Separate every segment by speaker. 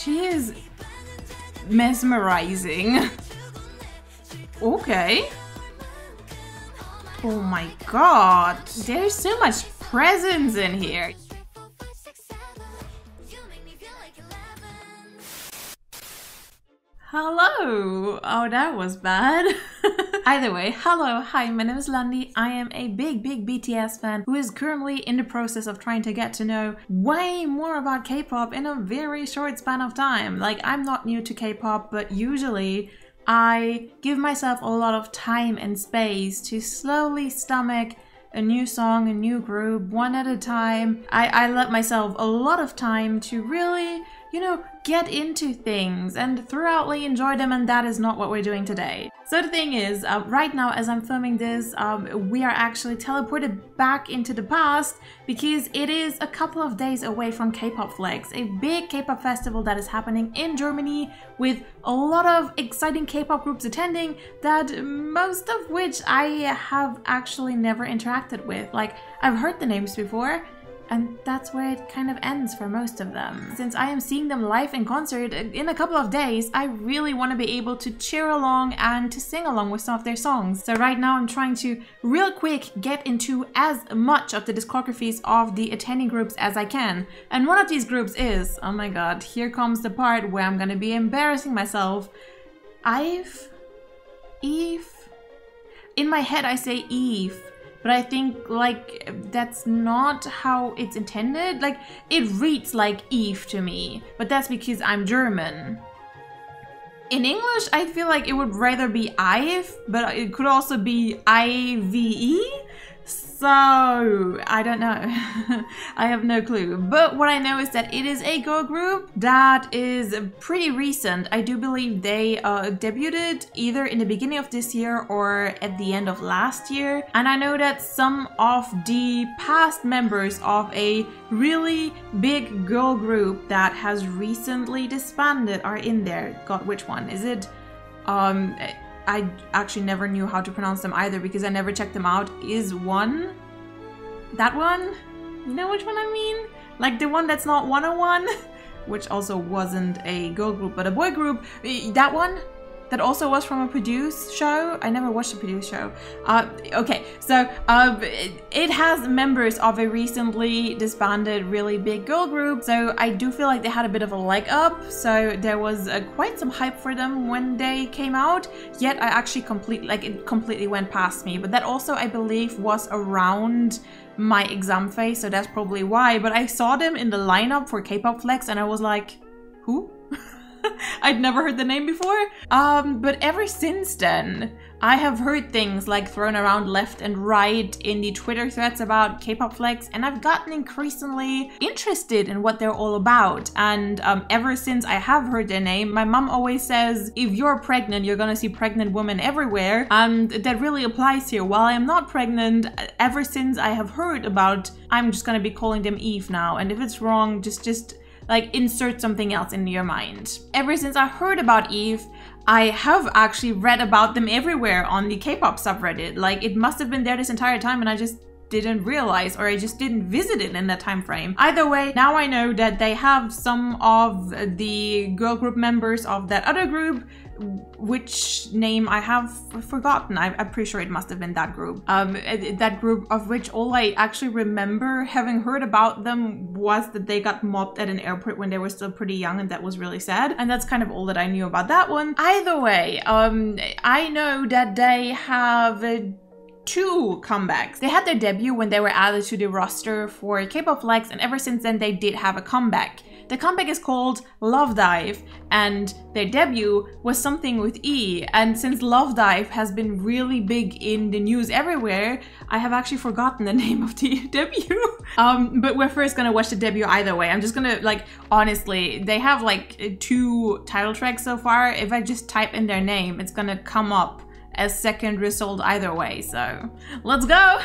Speaker 1: She is mesmerizing. Okay. Oh my god. There's so much presence in here. Hello! Oh, that was bad. Either way, hello, hi, my name is Landy. I am a big BTS fan who is currently in the process of trying to get to know way more about K-pop in a very short span of time. Like, I'm not new to K-pop, but usually I give myself a lot of time and space to slowly stomach a new song, a new group, one at a time. I let myself a lot of time to really, you know, get into things and thoroughly enjoy them, and that is not what we're doing today. So the thing is, right now as I'm filming this, we are actually teleported back into the past because it is a couple of days away from K-pop Flex, a big K-pop festival that is happening in Germany with a lot of exciting K-pop groups attending, that most of which I have actually never interacted with. Like, I've heard the names before, and that's where it kind of ends for most of them. Since I am seeing them live in concert in a couple of days, I really want to be able to cheer along and to sing along with some of their songs. So right now I'm trying to real quick get into as much of the discographies of the attending groups as I can. And one of these groups is, oh my god, here comes the part where I'm gonna be embarrassing myself. IVE? Eve? In my head I say Eve. But I think, like, that's not how it's intended. Like, it reads like Eve to me, but that's because I'm German. In English, I feel like it would rather be IVE, but it could also be IVE. So, I don't know. I have no clue. But what I know is that it is a girl group that is pretty recent. I do believe they debuted either in the beginning of this year or at the end of last year. And I know that some of the past members of a really big girl group that has recently disbanded are in there. God, which one? Is it... I actually never knew how to pronounce them either because I never checked them out. Is one? That one? You know which one I mean? Like the one that's not 101? Which also wasn't a girl group but a boy group. That one? That also was from a produced show? I never watched a produced show. Okay, so it has members of a recently disbanded really big girl group, so I do feel like they had a bit of a leg up, so there was quite some hype for them when they came out, yet I actually it completely went past me, but that also I believe was around my exam phase, so that's probably why, but I saw them in the lineup for K-pop Flex and I was like, who? I'd never heard the name before. But ever since then, I have heard things like thrown around left and right in the Twitter threads about K-pop Flex, and I've gotten increasingly interested in what they're all about. And ever since I have heard their name, my mom always says, if you're pregnant, you're gonna see pregnant women everywhere. And that really applies here. While I am not pregnant, ever since I have heard about, I'm just gonna be calling them Eve now. And if it's wrong, just like insert something else into your mind. Ever since I heard about Eve, I have actually read about them everywhere on the K-pop subreddit. Like, it must have been there this entire time and I just didn't realize, or I just didn't visit it in that time frame. Either way, now I know that they have some of the girl group members of that other group, which name I have forgotten. I'm pretty sure it must have been that group. That group of which all I actually remember having heard about them was that they got mobbed at an airport when they were still pretty young, and that was really sad. And that's kind of all that I knew about that one. Either way, I know that they have two comebacks. They had their debut when they were added to the roster for K-pop Flex, and ever since then they did have a comeback. The comeback is called Love Dive, and their debut was something with E. And since Love Dive has been really big in the news everywhere, I have actually forgotten the name of the debut. But we're first gonna watch the debut either way. I'm just gonna, like, honestly, they have like 2 title tracks so far. If I just type in their name, it's gonna come up as second result either way. So let's go.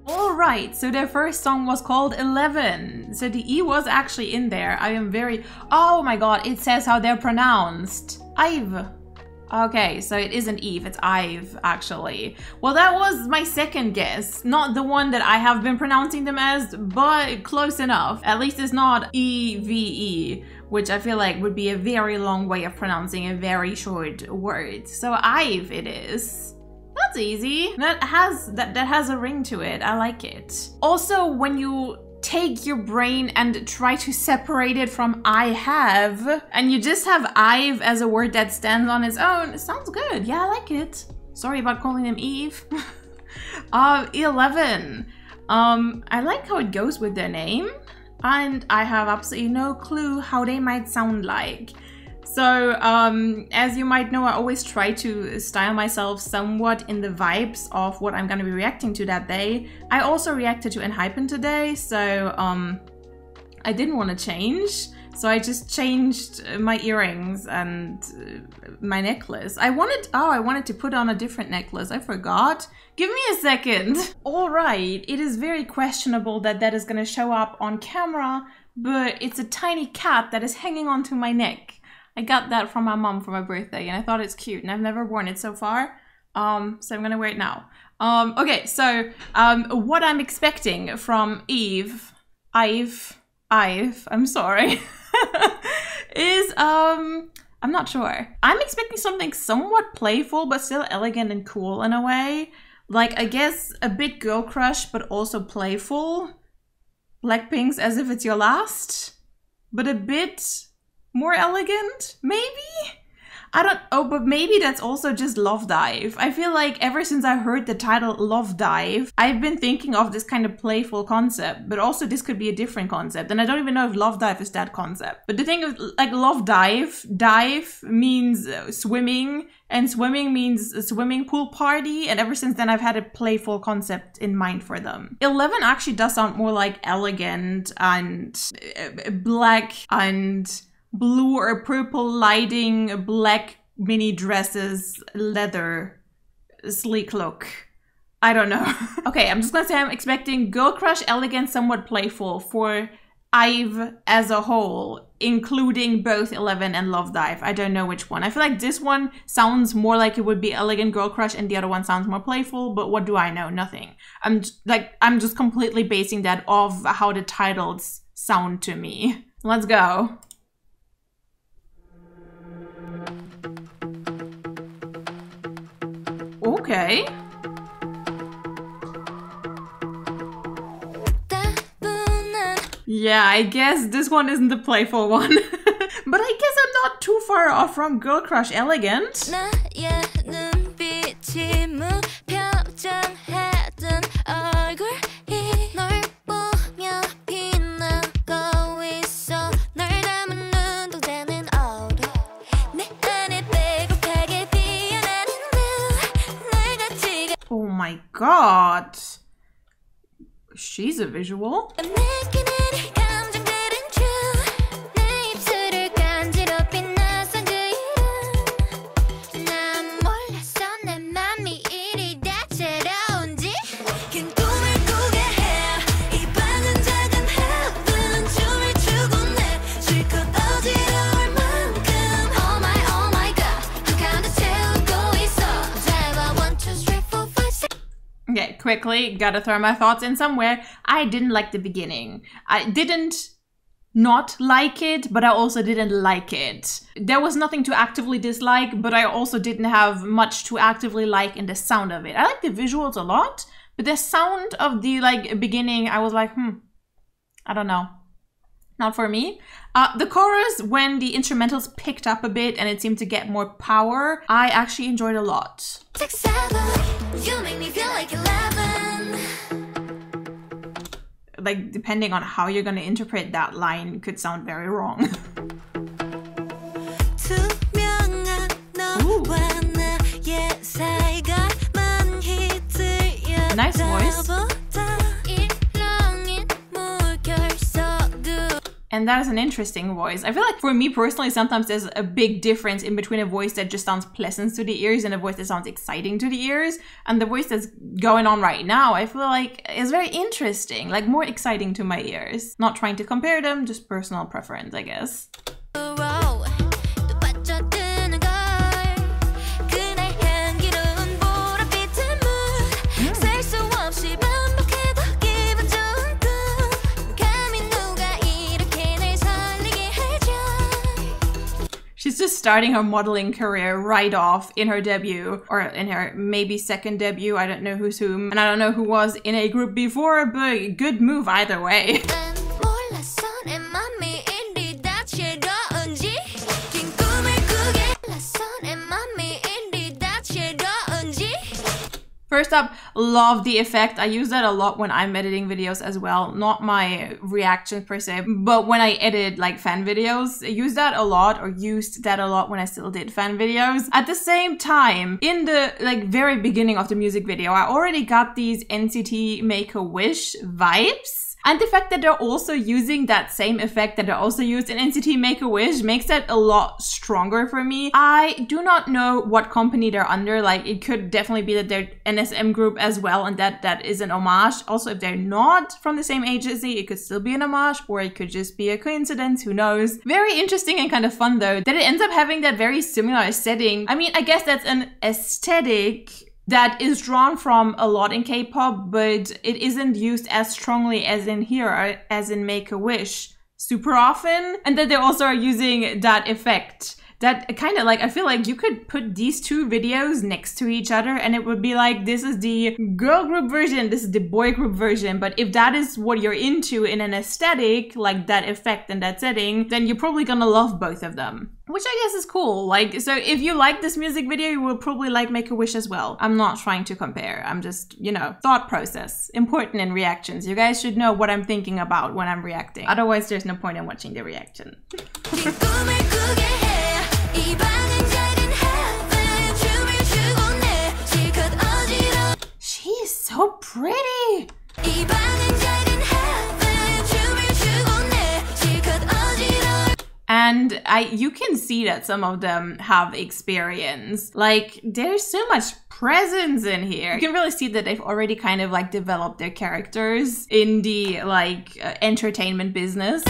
Speaker 1: Alright, so their first song was called 11. So the E was actually in there. I am very... Oh my god, it says how they're pronounced. IVE. Okay, so it isn't Eve, it's IVE, actually. Well, that was my second guess. Not the one that I have been pronouncing them as, but close enough. At least it's not EVE, which I feel like would be a very long way of pronouncing a very short word. So IVE it is. That's easy. That has a ring to it. I like it. Also, when you take your brain and try to separate it from I have, and you just have IVE as a word that stands on its own, it sounds good. Yeah, I like it. Sorry about calling them Eve. 11. I like how it goes with their name, and I have absolutely no clue how they might sound like. So, as you might know, I always try to style myself somewhat in the vibes of what I'm going to be reacting to that day. I also reacted to Enhypen today, so I didn't want to change. So I just changed my earrings and my necklace. I wanted to put on a different necklace. I forgot. Give me a second. All right, it is very questionable that that is going to show up on camera, but it's a tiny cat that is hanging onto my neck. I got that from my mom for my birthday and I thought it's cute and I've never worn it so far. So I'm gonna wear it now. Okay, so what I'm expecting from IVE, I'm sorry, is I'm not sure. I'm expecting something somewhat playful but still elegant and cool in a way. Like, I guess a bit girl crush but also playful. Blackpink's As If It's Your Last, but a bit more elegant, maybe? But maybe that's also just Love Dive. I feel like ever since I heard the title Love Dive, I've been thinking of this kind of playful concept, but also this could be a different concept. And I don't even know if Love Dive is that concept. But the thing is, like, Love Dive, dive means swimming, and swimming means a swimming pool party. And ever since then, I've had a playful concept in mind for them. 11 actually does sound more like elegant and black and blue or purple lighting, black mini dresses, leather, sleek look. I don't know. Okay, I'm just gonna say I'm expecting girl crush, elegant, somewhat playful for IVE as a whole, including both 11 and Love Dive. I don't know which one. I feel like this one sounds more like it would be elegant girl crush and the other one sounds more playful, but what do I know? Nothing. I'm just completely basing that off how the titles sound to me. Let's go. Okay. Yeah, I guess this one isn't the playful one. But I guess I'm not too far off from Girl Crush Elegant. Oh my god. She's a visual. Okay, quickly, gotta throw my thoughts in somewhere. I didn't like the beginning. I didn't not like it, but I also didn't like it. There was nothing to actively dislike, but I also didn't have much to actively like in the sound of it. I like the visuals a lot, but the sound of the beginning, I was like, I don't know. Not for me. The chorus, when the instrumentals picked up a bit and it seemed to get more power, I actually enjoyed a lot. You make me feel like 11. Like, depending on how you're gonna interpret that line, could sound very wrong. Ooh. Nice voice. And that is an interesting voice. I feel like for me personally, sometimes there's a big difference in between a voice that just sounds pleasant to the ears and a voice that sounds exciting to the ears. And the voice that's going on right now, I feel like is very interesting, like more exciting to my ears. Not trying to compare them, just personal preference, I guess. She's just starting her modeling career right off in her debut, or in her maybe second debut. I don't know who's whom, and I don't know who was in a group before, but good move either way. First up, love the effect. I use that a lot when I'm editing videos as well. Not my reactions per se, but when I edit like fan videos, I use that a lot, or used that a lot when I still did fan videos. At the same time, in the like very beginning of the music video, I already got these NCT Make-A-Wish vibes. And the fact that they're also using that same effect that they also used in NCT Make-A-Wish makes that a lot stronger for me. I do not know what company they're under. Like, it could definitely be that they're NSM group as well, and that is an homage. Also, if they're not from the same agency, it could still be an homage, or it could just be a coincidence, who knows. Very interesting and kind of fun though, that it ends up having that very similar setting. I mean, I guess that's an aesthetic that is drawn from a lot in K-pop, but it isn't used as strongly as in here, as in Make-A-Wish, super often. And that they also are using that effect. That kind of like, I feel like you could put these two videos next to each other and it would be like, this is the girl group version, this is the boy group version. But if that is what you're into in an aesthetic, like that effect and that setting, then you're probably gonna love both of them. Which I guess is cool. Like, so if you like this music video, you will probably like Make-A-Wish as well. I'm not trying to compare. I'm just, you know, thought process. Important in reactions. You guys should know what I'm thinking about when I'm reacting. Otherwise, there's no point in watching the reaction. She is so pretty. And you can see that some of them have experience. Like, there's so much presence in here. You can really see that they've already kind of like developed their characters in the like entertainment business.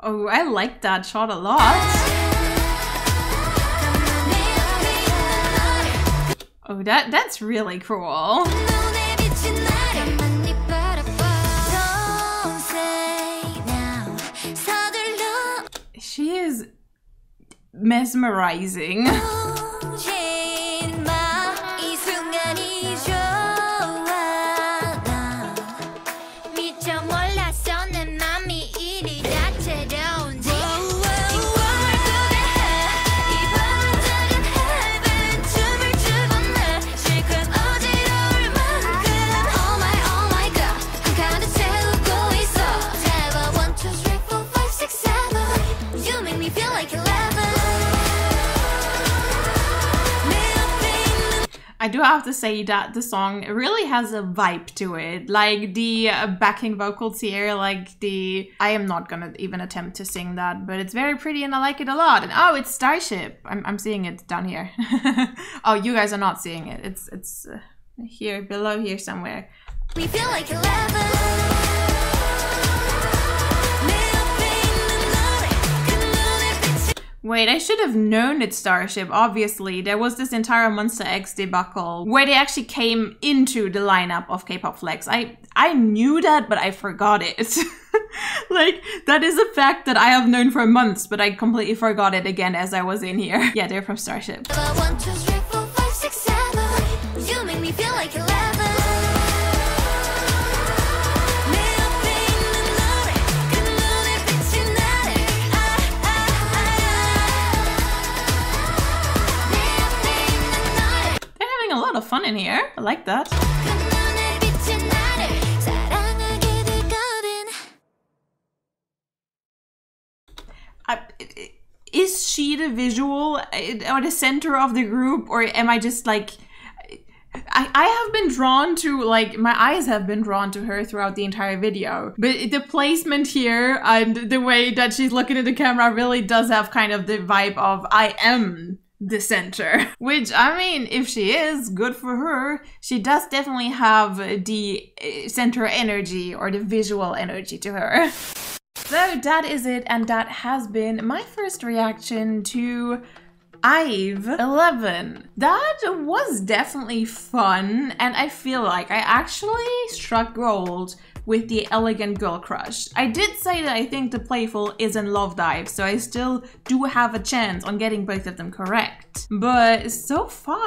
Speaker 1: Oh, I like that shot a lot. Oh, that's really cool. She is mesmerizing. I do have to say that the song really has a vibe to it. Like the backing vocals here, like I am not gonna even attempt to sing that, but it's very pretty and I like it a lot. And oh, it's Starship. I'm seeing it down here. Oh, you guys are not seeing it. It's here, below here somewhere. We feel like 11. Wait, I should have known it's Starship, obviously. There was this entire Monster X debacle where they actually came into the lineup of K-pop Flex. I knew that, but I forgot it. Like, that is a fact that I have known for months, but I completely forgot it again as I was in here. Yeah, they're from Starship. 1, 2, 3, 4, 5, 6, 7. You make me feel like 11. A lot of fun in here. I like that. Is she the visual or the center of the group, or am I just like... I have been drawn to, like, my eyes have been drawn to her throughout the entire video. But the placement here and the way that she's looking at the camera really does have kind of the vibe of I am the center. Which, I mean, if she is, good for her. She does definitely have the center energy or the visual energy to her. So that is it, and that has been my first reaction to IVE 11. That was definitely fun, and I feel like I actually struck gold with the Elegant Girl Crush. I did say that I think the Playful is in Love Dive, so I still do have a chance on getting both of them correct. But so far,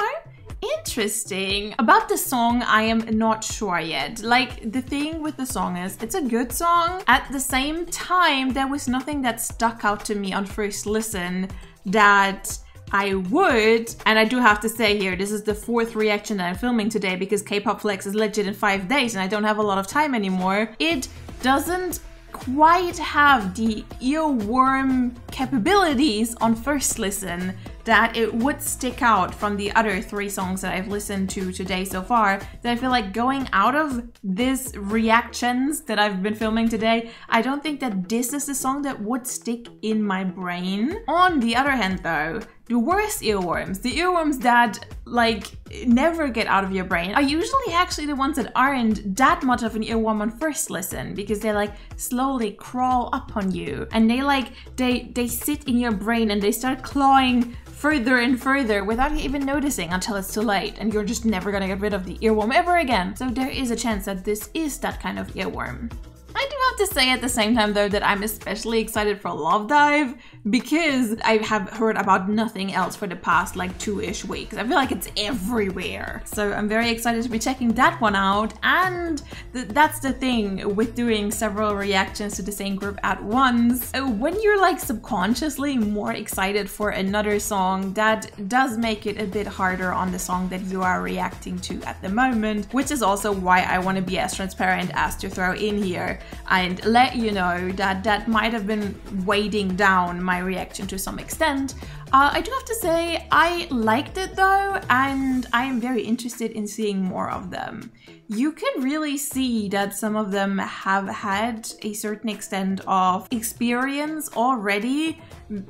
Speaker 1: interesting. About the song, I am not sure yet. Like, the thing with the song is, it's a good song. At the same time, there was nothing that stuck out to me on first listen that I would, and I do have to say here, this is the 4th reaction that I'm filming today because K-Pop Flex is legit in 5 days and I don't have a lot of time anymore. It doesn't quite have the earworm capabilities on first listen that it would stick out from the other 3 songs that I've listened to today so far, that I feel like going out of these reactions that I've been filming today, I don't think that this is the song that would stick in my brain. On the other hand though, the worst earworms, the earworms that like never get out of your brain, are usually actually the ones that aren't that much of an earworm on first listen, because they like slowly crawl up on you and they like they sit in your brain and they start clawing further and further without you even noticing until it's too late and you're just never gonna get rid of the earworm ever again. So there is a chance that this is that kind of earworm. I do have to say at the same time though that I'm especially excited for Love Dive because I have heard about nothing else for the past like 2-ish weeks. I feel like it's everywhere. So I'm very excited to be checking that one out, and that's the thing with doing several reactions to the same group at once. When you're like subconsciously more excited for another song, that does make it a bit harder on the song that you are reacting to at the moment, which is also why I want to be as transparent as to throw in here and let you know that that might have been weighing down my reaction to some extent. I do have to say I liked it though, and I am very interested in seeing more of them. You can really see that some of them have had a certain extent of experience already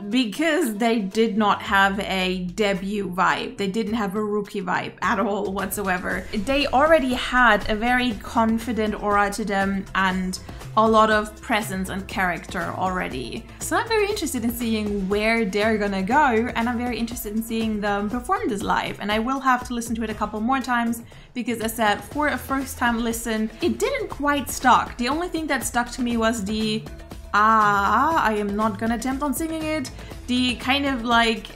Speaker 1: because they did not have a debut vibe. They didn't have a rookie vibe at all whatsoever. They already had a very confident aura to them and a lot of presence and character already. So I'm very interested in seeing where they're gonna go, and I'm very interested in seeing them perform this live, and I will have to listen to it a couple more times because, as I said, for a first time listen, it didn't quite stuck. The only thing that stuck to me was the I am not gonna attempt on singing it, the kind of like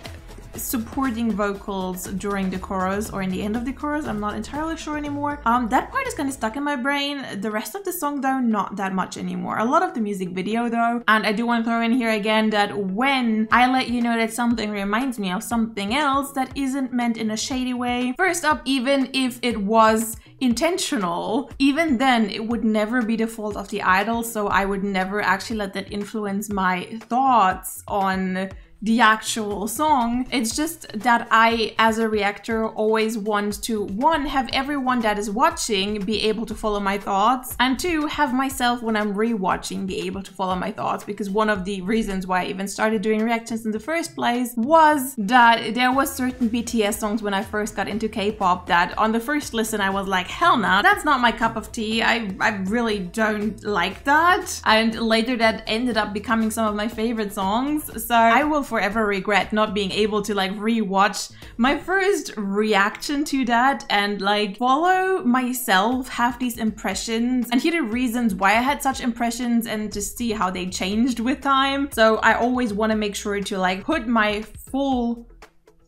Speaker 1: supporting vocals during the chorus or in the end of the chorus. I'm not entirely sure anymore. That part is kind of stuck in my brain. The rest of the song though, not that much anymore. A lot of the music video though, and I do want to throw in here again that when I let you know that something reminds me of something else, that isn't meant in a shady way. First up, even if it was intentional, even then it would never be the fault of the idol, so I would never actually let that influence my thoughts on the actual song. It's just that I, as a reactor, always want to, 1, have everyone that is watching be able to follow my thoughts, and 2, have myself when I'm rewatching be able to follow my thoughts, because one of the reasons why I even started doing reactions in the first place was that there was certain BTS songs when I first got into K-pop that on the first listen I was like, hell no, that's not my cup of tea. I really don't like that. And later that ended up becoming some of my favorite songs. So I will forever regret not being able to like rewatch my first reaction to that and like follow myself, have these impressions and hear the reasons why I had such impressions and to see how they changed with time. So I always want to make sure to like put my full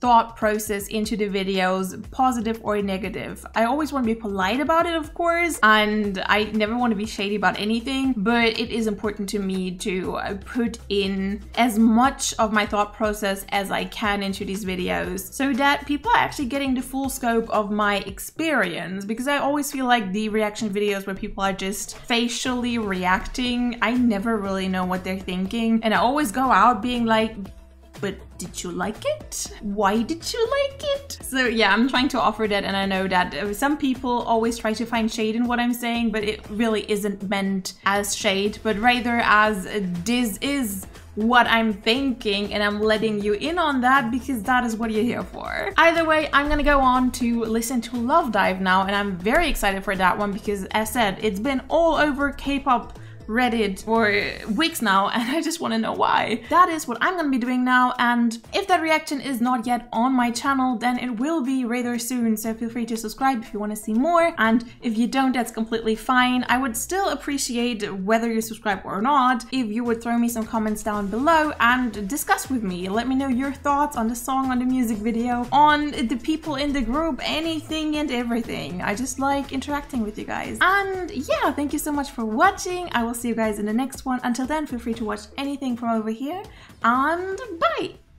Speaker 1: thought process into the videos, positive or negative. I always want to be polite about it, of course, and I never want to be shady about anything, but it is important to me to put in as much of my thought process as I can into these videos so that people are actually getting the full scope of my experience, because I always feel like the reaction videos where people are just facially reacting, I never really know what they're thinking, and I always go out being like, but did you like it? Why did you like it? So yeah, I'm trying to offer that, and I know that some people always try to find shade in what I'm saying, but it really isn't meant as shade, but rather as this is what I'm thinking, and I'm letting you in on that because that is what you're here for. Either way, I'm gonna go on to listen to Love Dive now, and I'm very excited for that one because, as said, it's been all over K-pop Reddit for weeks now, and I just want to know why. That is what I'm gonna be doing now, and if that reaction is not yet on my channel, then it will be rather soon, so feel free to subscribe if you want to see more, and if you don't, that's completely fine. I would still appreciate, whether you subscribe or not, if you would throw me some comments down below and discuss with me. Let me know your thoughts on the song, on the music video, on the people in the group, anything and everything. I just like interacting with you guys. And yeah, thank you so much for watching. I will see you guys in the next one. Until then, feel free to watch anything from over here, and bye!